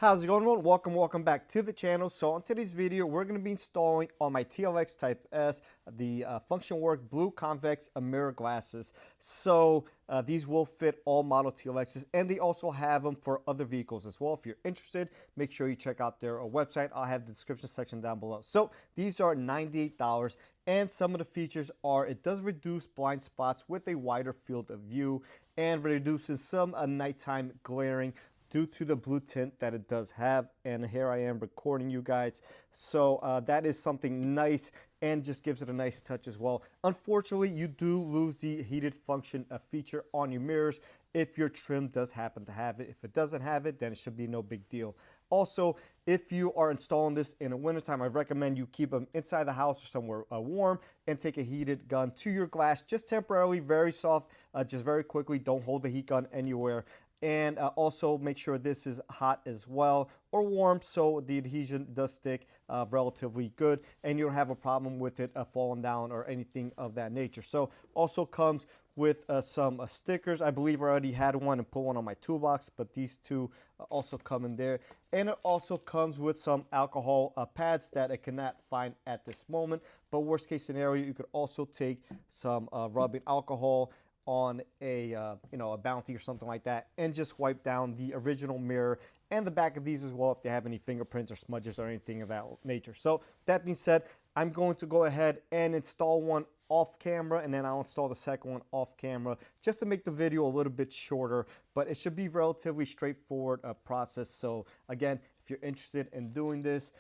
How's it going, everyone? Welcome back to the channel. So on today's video, we're going to be installing on my TLX Type S the Function Werk blue convex mirror glasses. So these will fit all model TLXs, and they also have them for other vehicles as well. If you're interested, make sure you check out their website. I'll have the description section down below. So these are $98, and some of the features are it does reduce blind spots with a wider field of view and reduces some nighttime glaring due to the blue tint that it does have. And here I am recording you guys, so that is something nice and just gives it a nice touch as well. Unfortunately, you do lose the heated function feature on your mirrors if your trim does happen to have it. If it doesn't have it, then it should be no big deal. Also, if you are installing this in the wintertime, I recommend you keep them inside the house or somewhere warm and take a heated gun to your glass just temporarily, very soft, just very quickly. Don't hold the heat gun anywhere. And also make sure this is hot as well or warm so the adhesion does stick relatively good and you don't have a problem with it falling down or anything of that nature. So also comes with some stickers. I believe I already had one and put one on my toolbox, but these two also come in there. And it also comes with some alcohol pads that I cannot find at this moment. But worst case scenario, you could also take some rubbing alcohol on a a Bounty or something like that and just wipe down the original mirror and the back of these as well if they have any fingerprints or smudges or anything of that nature. So that being said, I'm going to go ahead and install one off camera, and then I'll install the second one off camera just to make the video a little bit shorter, but it should be relatively straightforward process. So again, if you're interested in doing this,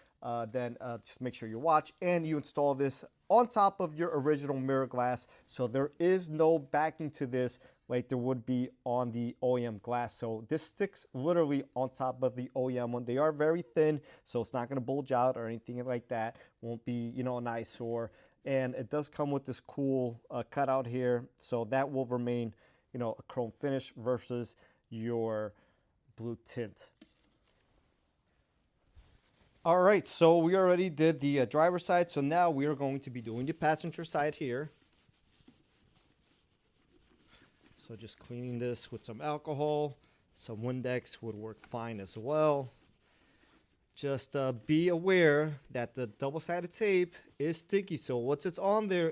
then just make sure you watch and you install this on top of your original mirror glass. So there is no backing to this like there would be on the OEM glass. So this sticks literally on top of the OEM one. They are very thin, so it's not going to bulge out or anything like that. Won't be, an eyesore. And it does come with this cool cutout here, so that will remain, a chrome finish versus your blue tint. All right, so we already did the driver's side, so now we are going to be doing the passenger side here. So just cleaning this with some alcohol, some Windex would work fine as well. Just be aware that the double-sided tape is sticky, so once it's on there,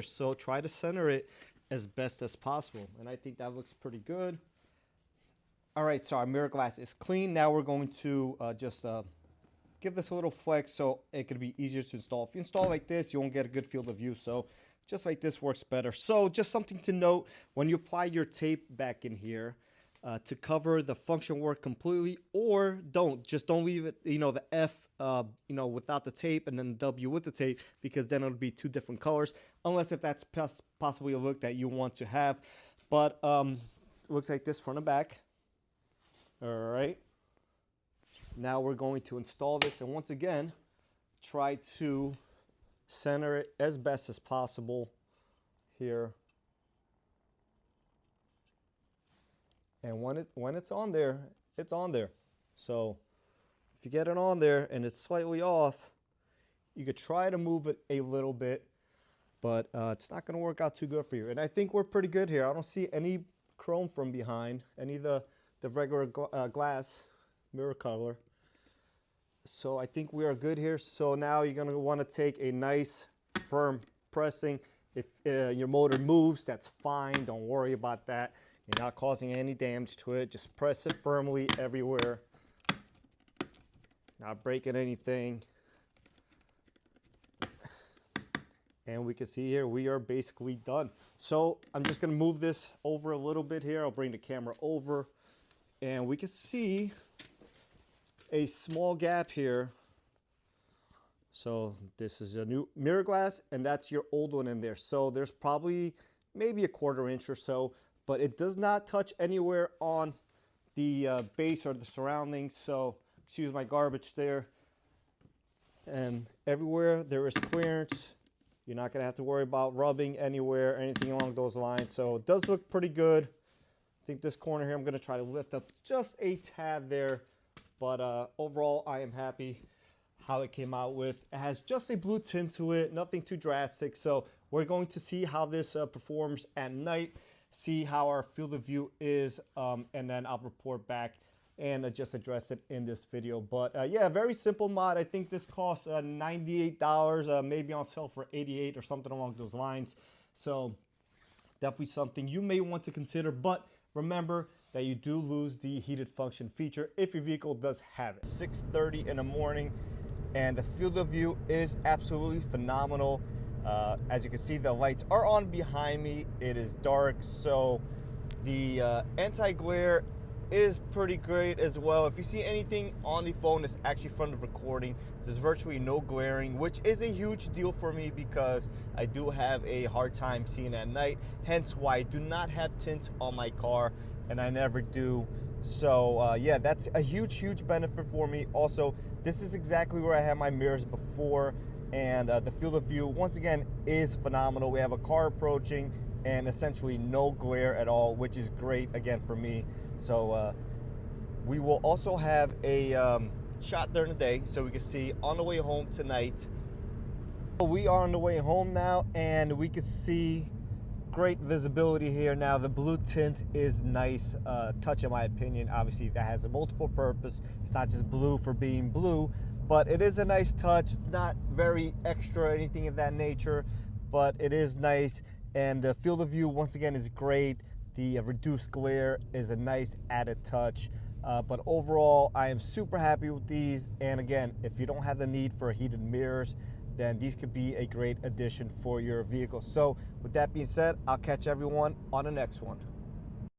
so try to center it as best as possible, and I think that looks pretty good. All right, so our mirror glass is clean. Now we're going to just give this a little flex so it could be easier to install. If you install like this, you won't get a good field of view, so just like this works better. So just something to note, when you apply your tape back in here, to cover the function work completely, or just don't leave it, the F, without the tape and then the W with the tape, because then it'll be two different colors, unless if that's possibly a look that you want to have. But looks like this front and back. All right. Now we're going to install this, and once again, try to center it as best as possible here. And when it's on there, it's on there. So if you get it on there and it's slightly off, you could try to move it a little bit, but it's not going to work out too good for you. And I think we're pretty good here. I don't see any chrome from behind, any of the regular glass mirror color. So I think we are good here. So now you're going to want to take a nice firm pressing. If your motor moves, that's fine. Don't worry about that. You're not causing any damage to it. Just press it firmly everywhere. Not breaking anything. And we can see here we are basically done. So I'm just going to move this over a little bit here. I'll bring the camera over, and we can see a small gap here. So this is a new mirror glass, and that's your old one in there. So there's probably maybe a 1/4 inch or so, but it does not touch anywhere on the base or the surroundings. So excuse my garbage there. And everywhere there is clearance. You're not gonna have to worry about rubbing anywhere, anything along those lines. So it does look pretty good. I think this corner here, I'm gonna try to lift up just a tad there. But overall, I am happy how it came out with. It has just a blue tint to it, nothing too drastic. So we're going to see how this performs at night, see how our field of view is, and then I'll report back and just address it in this video. But yeah, very simple mod. I think this costs $98, maybe on sale for $88 or something along those lines. So definitely something you may want to consider, but remember that you do lose the heated function feature if your vehicle does have it. 6:30 in the morning, and the field of view is absolutely phenomenal. As you can see, the lights are on behind me. It is dark, so the anti-glare is pretty great as well. If you see anything on the phone that's actually from the recording, there's virtually no glaring, which is a huge deal for me because I do have a hard time seeing at night, hence why I do not have tints on my car, and I never do. So yeah, that's a huge benefit for me. Also, this is exactly where I had my mirrors before, and the field of view once again is phenomenal. We have a car approaching and essentially no glare at all, which is great again for me. So we will also have a shot during the day so we can see on the way home tonight. We are on the way home now, and we can see great visibility here. Now the blue tint is nice touch in my opinion. Obviously that has a multiple purpose. It's not just blue for being blue, but it is a nice touch. It's not very extra or anything of that nature, but it is nice. And the field of view once again is great. The reduced glare is a nice added touch. But overall, I am super happy with these. And again, if you don't have the need for heated mirrors, then these could be a great addition for your vehicle. So with that being said, I'll catch everyone on the next one.